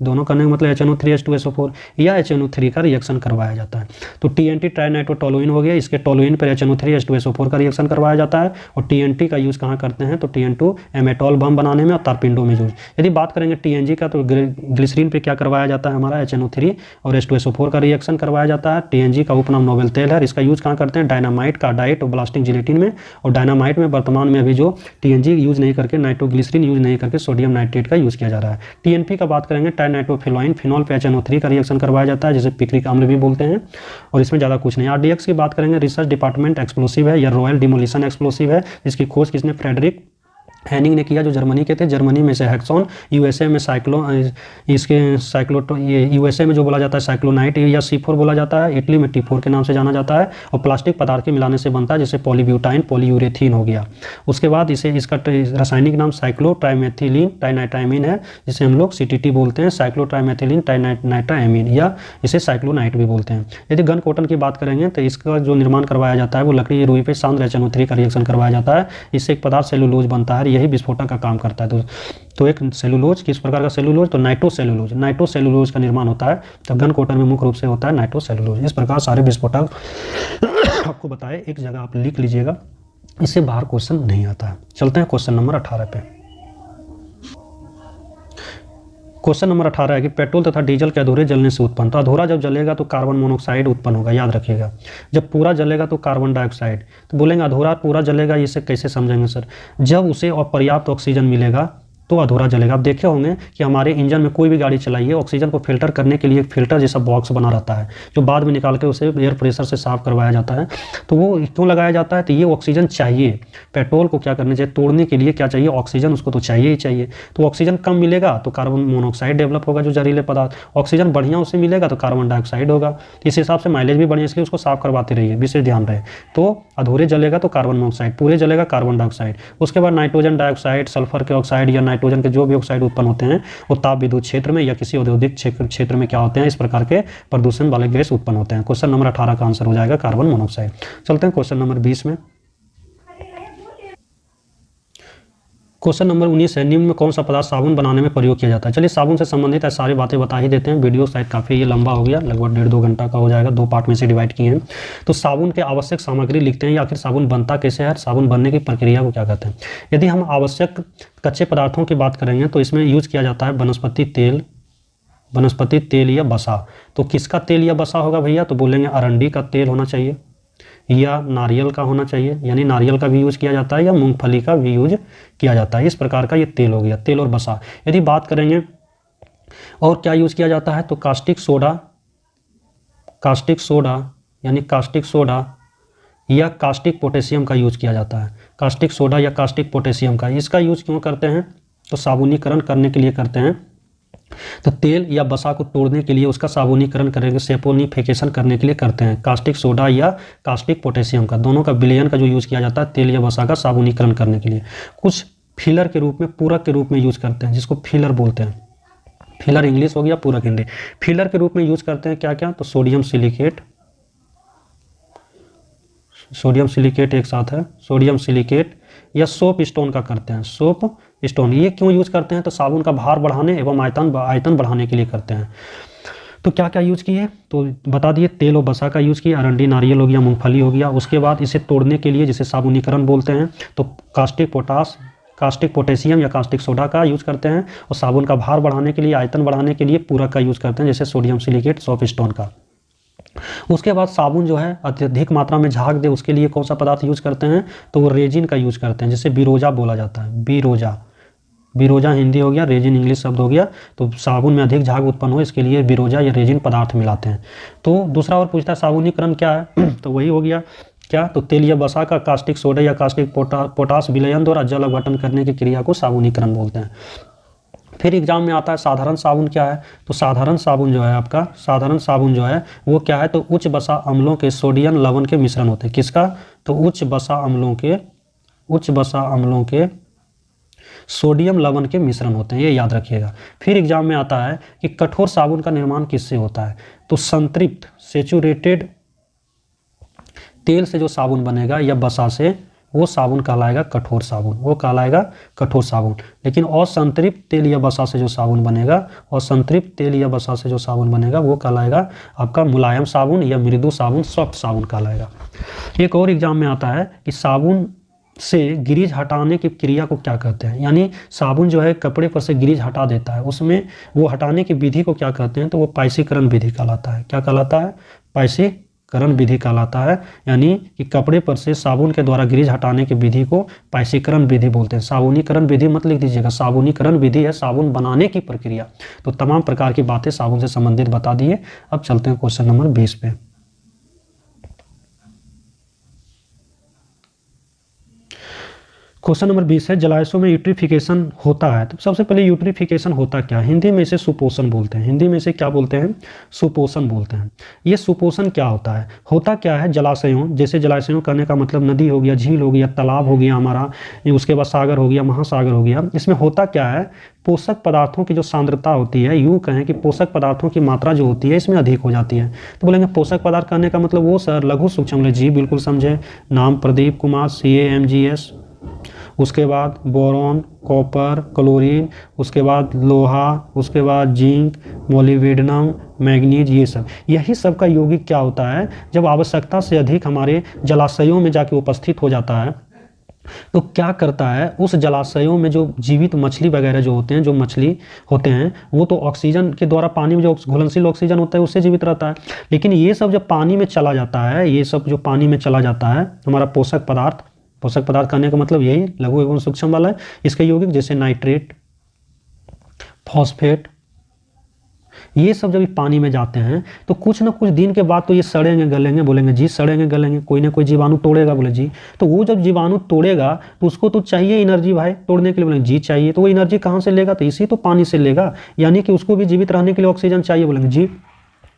दोनों करने का मतलब HNO3 H2SO4 या HNO3 का रिएक्शन करवाया जाता है। तो TNT ट्राइनाइट्रोटोलुइन हो गया, इसके टोलुइन पर HNO3 H2SO4 का रिएक्शन करवाया जाता है। और TNT का यूज़ कहाँ करते हैं, तो TN2 एमेटॉल बम बनाने में और तारपिंडो में यूज। यदि बात करेंगे TNG का, तो ग्लिसरीन पे क्या करवाया जाता है हमारा, HNO3 और H2SO4 का रिएक्शन करवाया जाता है। TNG का उपनाम नोवेल तेल है, इसका यूज़ कहाँ करते हैं, डायनामाइट, कार्डाइट और ब्लास्टिंग जिलेटिन में। और डायनामाइट में वर्तमान में अभी जो TNG यूज़ नहीं करके, नाइट्रोग्लिसरीन यूज़ नहीं करके सोडियम नाइट्रेट का यूज़ किया जा रहा है। TNP का बात करेंगे, ट्राइनाइट्रोफिनॉल, फिनॉल पे HNO3 का रिएक्शन करवाया जाता है जिसे पिक्रिक अम्ल भी बोलते हैं, और इसमें ज़्यादा कुछ नहीं। RDX की बात करेंगे, रिसर्च डिपार्टमेंट एक्सप्लोसिव है या रॉयल डिमोलिशन एक्सप्लोसिव है, जिसकी खोज किसने, फ्रेडरिक हैनिंग ने किया, जो जर्मनी के थे। जर्मनी में से हेक्सॉन, USA में USA में जो बोला जाता है साइक्लोनाइट या C4 बोला जाता है, इटली में T4 के नाम से जाना जाता है, और प्लास्टिक पदार्थ के मिलाने से बनता है जैसे पॉलीब्यूटाइन, पॉलीयूरेथीन हो गया। उसके बाद इसका रासायनिक नाम साइक्लोट्राइमेथिलीन ट्राइनाइट्राइमीन है, जिसे हम लोग CTT बोलते हैं, साइक्लोट्राइमेथिलीन ट्राइनाइट्राइमीन, या इसे साइक्लोनाइट भी बोलते हैं। यदि गन कॉटन की बात करेंगे तो इसका जो निर्माण करवाया जाता है वो लकड़ी, रुई पे सांद्र HNO3 का रिएक्शन करवाया जाता है, इससे एक पदार्थ सेलुलोज बनता है, यही विस्फोटक का काम करता है। तो एक सेलुलोज, किस प्रकार का सेलुलोज, तो नाइट्रोसेलुलोज का निर्माण होता है। तो गन कॉटन में मुख्य रूप से होता है नाइट्रोसेलुलोज। इस प्रकार सारे विस्फोटक आपको बताए, एक जगह आप लिख लीजिएगा, इससे बाहर क्वेश्चन नहीं आता है। चलते हैं क्वेश्चन नंबर 18 पे। क्वेश्चन नंबर 18 है कि पेट्रोल तथा डीजल के अधूरे जलने से उत्पन्न, तो अधूरा जब जलेगा तो कार्बन मोनोऑक्साइड उत्पन्न होगा, याद रखिएगा। जब पूरा जलेगा तो कार्बन डाइऑक्साइड। तो बोलेंगे अधूरा पूरा जलेगा, इसे कैसे समझेंगे सर, जब उसे और पर्याप्त ऑक्सीजन मिलेगा तो अधूरा जलेगा। आप देखे होंगे कि हमारे इंजन में कोई भी गाड़ी चलाइए, ऑक्सीजन को फिल्टर करने के लिए एक फिल्टर जैसा बॉक्स बना रहता है, जो बाद में निकाल के उसे एयर प्रेशर से साफ करवाया जाता है। तो वो क्यों लगाया जाता है? तो ये ऑक्सीजन चाहिए। पेट्रोल को क्या करना चाहिए? तोड़ने के लिए क्या चाहिए? ऑक्सीजन, उसको तो चाहिए ही चाहिए। तो ऑक्सीजन कम मिलेगा तो कार्बन मोनोऑक्साइड डेवलप होगा, जो जहरीले पदार्थ। ऑक्सीजन बढ़िया उसे मिलेगा तो कार्बन डाइऑक्साइड होगा। इस हिसाब से माइलेज भी बढ़िया, इसलिए उसको साफ करवाते रहिए, विशेष ध्यान रहे। तो अधूरे जलेगा तो कार्बन मोनोऑक्साइड, पूरे जलेगा कार्बन डाइऑक्साइड। उसके बाद नाइट्रोजन डाइऑक्साइड, सल्फर के ऑक्साइड या नाइट्रोजन के जो भी ऑक्साइड उत्पन्न होते हैं वो ताप विद्युत क्षेत्र में या किसी औद्योगिक क्षेत्र में क्या होते हैं? इस प्रकार के प्रदूषण वाले गैस उत्पन्न होते हैं। क्वेश्चन नंबर 18 का आंसर हो जाएगा कार्बन मोनोऑक्साइड। चलते हैं क्वेश्चन नंबर 20 में। क्वेश्चन नंबर 19 है, निम्न में कौन सा पदार्थ साबुन बनाने में प्रयोग किया जाता है? चलिए, साबुन से संबंधित है सारी बातें बता ही देते हैं। वीडियो शायद काफ़ी ये लंबा हो गया, लगभग 1.5-2 घंटा का हो जाएगा, 2 पार्ट में से डिवाइड किए हैं। तो साबुन के आवश्यक सामग्री लिखते हैं, या आखिर साबुन बनता कैसे है, साबुन बनने की प्रक्रिया को क्या कहते हैं। यदि हम आवश्यक कच्चे पदार्थों की बात करेंगे तो इसमें यूज किया जाता है वनस्पति तेल या बसा। तो किसका तेल या बसा होगा भैया? तो बोलेंगे अरंडी का तेल होना चाहिए या नारियल का होना चाहिए, यानी नारियल का भी यूज किया जाता है या मूंगफली का भी यूज किया जाता है। इस प्रकार का ये तेल हो गया, तेल और बसा। यदि बात करेंगे और क्या यूज किया जाता है तो कास्टिक सोडा यानी कास्टिक सोडा या कास्टिक पोटेशियम का यूज किया जाता है। कास्टिक सोडा या कास्टिक पोटेशियम का, इसका यूज क्यों करते हैं? तो साबुनीकरण करने के लिए करते हैं। तो तेल या बसा को तोड़ने के लिए उसका साबुनीकरण करेंगे, सेपोनिफिकेशन करने के लिए करते हैं। कास्टिक सोडा या कास्टिक पोटेशियम का, दोनों का विलयन का जो यूज किया जाता है तेल या बसा का साबुनीकरण करने के लिए। कुछ फिलर के रूप में, पूरक के रूप में यूज करते हैं, जिसको फिलर बोलते हैं। फिलर इंग्लिश हो गया, पूरक हिंदी। फिलर के रूप में यूज करते हैं क्या क्या? तो सोडियम सिलिकेट एक साथ है, सोडियम सिलिकेट या सोप स्टोन का करते हैं। सोप स्टोन ये क्यों यूज करते हैं? तो साबुन का भार बढ़ाने एवं आयतन बढ़ाने के लिए करते हैं। तो क्या क्या यूज किए तो बता दिए। तेल और बसा का यूज किया, अरंडी नारियल हो गया, मूंगफली हो गया। उसके बाद इसे तोड़ने के लिए, जिसे साबुनीकरण बोलते हैं, तो कास्टिक पोटेशियम या कास्टिक सोडा का यूज करते हैं। और साबुन का भार बढ़ाने के लिए, आयतन बढ़ाने के लिए पूरक का यूज करते हैं, जैसे सोडियम सिलिकेट, सोप स्टोन का। उसके बाद साबुन जो है अत्यधिक मात्रा में झाग दे, उसके लिए कौन सा पदार्थ यूज करते हैं? तो वो रेजिन का यूज करते हैं, जिसे बिरोजा बोला जाता है। बिरोजा हिंदी हो गया, रेजिन इंग्लिश शब्द हो गया। तो साबुन में अधिक झाग उत्पन्न हो, इसके लिए बिरोजा या रेजिन पदार्थ मिलाते हैं। तो दूसरा और पूछता है साबुनीकरण क्या है? तो वही हो गया क्या? तो तेल या बसा का कास्टिक सोडा या कास्टिक पोटास विलयन द्वारा जल अपघटन करने की क्रिया को साबुनीकरण बोलते हैं। फिर एग्जाम में आता है साधारण साबुन क्या है? तो साधारण साबुन जो है आपका, साधारण साबुन जो है वो क्या है? तो उच्च बसा अम्लों के सोडियम लवण के मिश्रण होते हैं। किसका? तो उच्च बसा अम्लों के सोडियम लवण के मिश्रण होते हैं, ये याद रखिएगा। फिर एग्जाम में आता है कि कठोर साबुन का निर्माण किससे होता है? तो संतृप्त सेचुरेटेड तेल से जो साबुन बनेगा या बसा से, वो साबुन कहलाएगा कठोर साबुन, वो कहलाएगा कठोर साबुन। लेकिन असंतृप्त तेल या बसा से जो साबुन बनेगा, वो कहलाएगा आपका मुलायम साबुन या मृदु साबुन, सॉफ्ट साबुन कहलाएगा। एक और एग्जाम में आता है कि साबुन से गिरीज हटाने की क्रिया को क्या कहते हैं? यानी साबुन जो है कपड़े पर से गिरीज हटा देता है, उसमें वो हटाने की विधि को क्या कहते हैं? तो वो पाइसीकरण विधि कहलाता है। क्या कहलाता है? पाइसीकरण विधि कहलाता है। यानी कि कपड़े पर से साबुन के द्वारा गिरीज हटाने की विधि को पाइसीकरण विधि बोलते हैं। साबुनीकरण विधि मत लिख दीजिएगा, साबुनीकरण विधि है साबुन बनाने की प्रक्रिया। तो तमाम प्रकार की बातें साबुन से संबंधित बता दिए। अब चलते हैं क्वेश्चन नंबर 20 पे। क्वेश्चन नंबर 20 है, जलाशयों में यूट्रिफिकेशन होता है। तो सबसे पहले यूट्रिफिकेशन होता क्या है? हिंदी में इसे सुपोषण बोलते हैं। हिंदी में इसे क्या बोलते हैं? सुपोषण बोलते हैं। ये सुपोषण क्या होता है? होता क्या है? जलाशयों, जैसे जलाशयों कहने का मतलब नदी हो गया, झील हो गया, तालाब हो गया हमारा, उसके बाद सागर हो गया, महासागर हो गया। इसमें होता क्या है? पोषक पदार्थों की जो सांद्रता होती है, यूँ कहें कि पोषक पदार्थों की मात्रा जो होती है इसमें अधिक हो जाती है। तो बोलेंगे पोषक पदार्थ कहने का मतलब वो सर लघु सूक्ष्म जी, बिल्कुल समझे। नाम प्रदीप कुमार, CAMGS। उसके बाद बोरॉन, कॉपर, क्लोरीन, उसके बाद लोहा, उसके बाद जिंक, मोलिब्डेनम, मैग्नीज, ये सब, यही सब का यौगिक क्या होता है? जब आवश्यकता से अधिक हमारे जलाशयों में जाके उपस्थित हो जाता है तो क्या करता है? उस जलाशयों में जो जीवित मछली वगैरह जो होते हैं, जो मछली होते हैं, वो तो ऑक्सीजन के द्वारा, पानी में जो घुलनशील ऑक्सीजन होता है उससे जीवित रहता है। लेकिन ये सब जब पानी में चला जाता है, ये सब जो पानी में चला जाता है हमारा पोषक पदार्थ कहने का मतलब यही लघु एवं सूक्ष्म वाला है। इसके यौगिक जैसे नाइट्रेट, फॉस्फेट, ये सब जब पानी में जाते हैं तो कुछ ना कुछ दिन के बाद तो ये सड़ेंगे गलेंगे, बोलेंगे जी सड़ेंगे गलेंगे, कोई ना कोई जीवाणु तोड़ेगा, बोले जी। तो वो जब जीवाणु तोड़ेगा तो उसको तो चाहिए एनर्जी भाई, तोड़ने के लिए, बोलेंगे जी चाहिए। तो वो एनर्जी कहाँ से लेगा? तो इसी तो पानी से लेगा, यानी कि उसको भी जीवित रहने के लिए ऑक्सीजन चाहिए, बोलेंगे जी।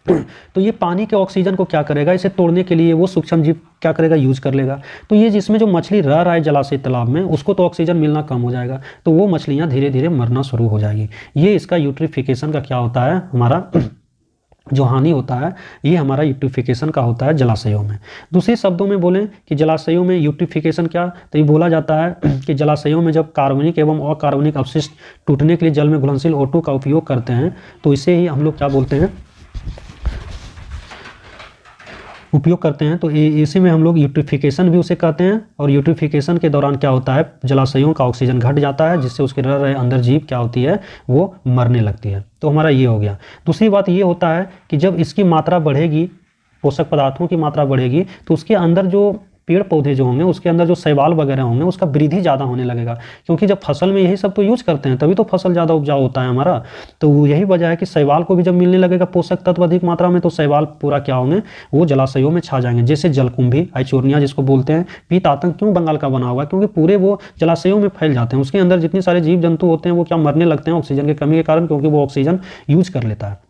तो ये पानी के ऑक्सीजन को क्या करेगा? इसे तोड़ने के लिए वो सूक्ष्म जीव क्या करेगा? यूज कर लेगा। तो ये जिसमें जो मछली रह रहा है जलाशय तालाब में, उसको तो ऑक्सीजन मिलना कम हो जाएगा, तो वो मछलियाँ धीरे धीरे मरना शुरू हो जाएगी। ये इसका यूट्रिफिकेशन का क्या होता है, हमारा जो हानि होता है, ये हमारा यूट्रिफिकेशन का होता है जलाशयों में। दूसरे शब्दों में बोलें कि जलाशयों में यूट्रिफिकेशन क्या, तो ये बोला जाता है कि जलाशयों में जब कार्बनिक एवं अकार्बनिक अपशिष्ट टूटने के लिए जल में घुलनशील O2 का उपयोग करते हैं, तो इसे ही हम लोग क्या बोलते हैं, उपयोग करते हैं। तो इसी में हम लोग यूट्रिफिकेशन भी उसे कहते हैं। और यूट्रिफिकेशन के दौरान क्या होता है, जलाशयों का ऑक्सीजन घट जाता है, जिससे उसके रह रहे अंदर जीव क्या होती है, वो मरने लगती है। तो हमारा ये हो गया। दूसरी बात ये होता है कि जब इसकी मात्रा बढ़ेगी, पोषक पदार्थों की मात्रा बढ़ेगी, तो उसके अंदर जो पेड़ पौधे जो होंगे, उसके अंदर जो शैवाल वगैरह होंगे, उसका वृद्धि ज़्यादा होने लगेगा। क्योंकि जब फसल में यही सब तो यूज करते हैं, तभी तो फसल ज़्यादा उपजाऊ होता है हमारा। तो यही वजह है कि शैवाल को भी जब मिलने लगेगा पोषक तत्व अधिक मात्रा में, तो शैवाल पूरा क्या होंगे, वो जलाशयों में छा जाएंगे। जैसे जलकुंभी, आइचोरनिया जिसको बोलते हैं, पीत आतंक क्यों बंगाल का बना हुआ है, क्योंकि पूरे वो जलाशयों में फैल जाते हैं। उसके अंदर जितने सारे जीव जंतु होते हैं वो क्या मरने लगते हैं ऑक्सीजन की कमी के कारण, क्योंकि वो ऑक्सीजन यूज कर लेता है।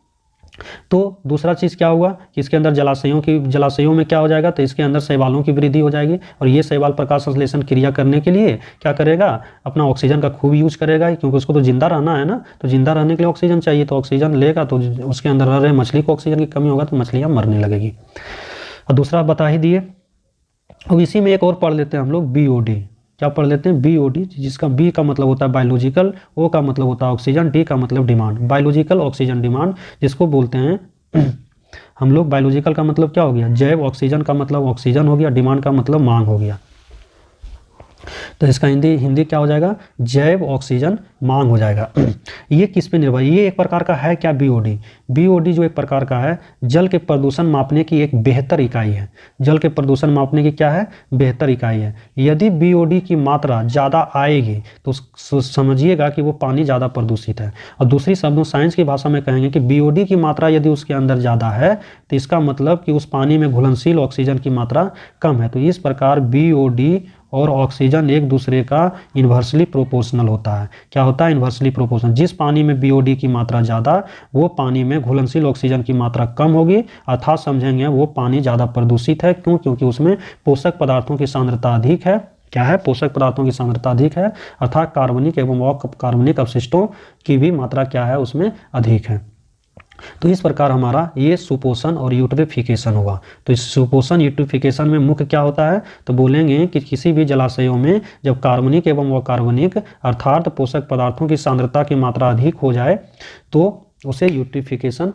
तो दूसरा चीज़ क्या हुआ कि इसके अंदर जलाशयों में क्या हो जाएगा, तो इसके अंदर शैवालों की वृद्धि हो जाएगी। और ये शैवाल प्रकाश संश्लेषण क्रिया करने के लिए क्या करेगा, अपना ऑक्सीजन का खूब यूज करेगा, क्योंकि उसको तो जिंदा रहना है ना। तो जिंदा रहने के लिए ऑक्सीजन चाहिए, तो ऑक्सीजन लेगा, तो उसके अंदर रह रहे मछली को ऑक्सीजन की कमी होगा, तो मछलियाँ मरने लगेगी। और दूसरा बता ही दिए। अब इसी में एक और पढ़ लेते हैं हम लोग, BOD। क्या पढ़ लेते हैं, BOD, जिसका B का मतलब होता है बायोलॉजिकल, O का मतलब होता है ऑक्सीजन, D का मतलब डिमांड। बायोलॉजिकल ऑक्सीजन डिमांड जिसको बोलते हैं हम लोग, बायोलॉजिकल का मतलब क्या हो गया, जैव, ऑक्सीजन का मतलब ऑक्सीजन हो गया, डिमांड का मतलब मांग हो गया। तो इसका हिंदी क्या हो जाएगा, जैव ऑक्सीजन मांग हो जाएगा। ये किस पे निर्भर, ये एक प्रकार का है क्या, BOD जो एक प्रकार का है, जल के प्रदूषण मापने की एक बेहतर इकाई है। जल के प्रदूषण मापने की क्या है, बेहतर इकाई है। यदि BOD की मात्रा ज़्यादा आएगी तो समझिएगा कि वो पानी ज़्यादा प्रदूषित है। और दूसरी शब्दों साइंस की भाषा में कहेंगे कि BOD की मात्रा यदि उसके अंदर ज़्यादा है, तो इसका मतलब कि उस पानी में घुलनशील ऑक्सीजन की मात्रा कम है। तो इस प्रकार BOD और ऑक्सीजन एक दूसरे का इन्वर्सली प्रोपोर्शनल होता है। क्या होता है, इन्वर्सली प्रोपोर्शनल। जिस पानी में BOD की मात्रा ज़्यादा, वो पानी में घुलनशील ऑक्सीजन की मात्रा कम होगी, अर्थात समझेंगे वो पानी ज़्यादा प्रदूषित है। क्यों? क्योंकि उसमें पोषक पदार्थों की सांद्रता अधिक है। क्या है, पोषक पदार्थों की सांद्रता अधिक है, अर्थात कार्बनिक एवं अकार्बनिक अपशिष्टों की भी मात्रा क्या है, उसमें अधिक है। तो इस प्रकार हमारा ये सुपोषण और यूट्रिफिकेशन हुआ। तो इस सुपोषण यूट्रिफिकेशन में मुख्य क्या होता है, तो बोलेंगे कि किसी भी जलाशयों में जब कार्बनिक एवं अकार्बनिक अर्थात पोषक पदार्थों की सांद्रता की मात्रा अधिक हो जाए, तो उसे यूट्रिफिकेशन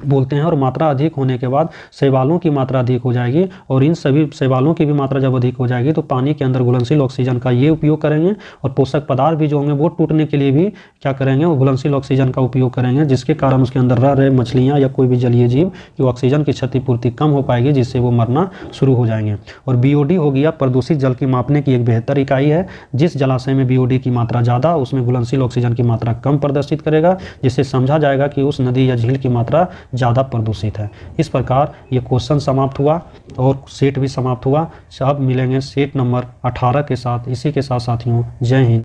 बोलते हैं। और मात्रा अधिक होने के बाद शैवालों की मात्रा अधिक हो जाएगी, और इन सभी शैवालों की भी मात्रा जब अधिक हो जाएगी तो पानी के अंदर घुलनशील ऑक्सीजन का ये उपयोग करेंगे, और पोषक पदार्थ भी जो होंगे वो टूटने के लिए भी क्या करेंगे, वो घुलनशील ऑक्सीजन का उपयोग करेंगे, जिसके कारण उसके अंदर रह रहे मछलियाँ या कोई भी जलीय जीव की ऑक्सीजन की क्षतिपूर्ति कम हो पाएगी, जिससे वो मरना शुरू हो जाएंगे। और BOD हो गया प्रदूषित जल की मापने की एक बेहतर इकाई है। जिस जलाशय में BOD की मात्रा ज़्यादा, उसमें घुलनशील ऑक्सीजन की मात्रा कम प्रदर्शित करेगा, जिससे समझा जाएगा कि उस नदी या झील की मात्रा ज़्यादा प्रदूषित है। इस प्रकार ये क्वेश्चन समाप्त हुआ और सेट भी समाप्त हुआ। अब मिलेंगे सेट नंबर 18 के साथ। इसी के साथ साथियों, जय हिंद।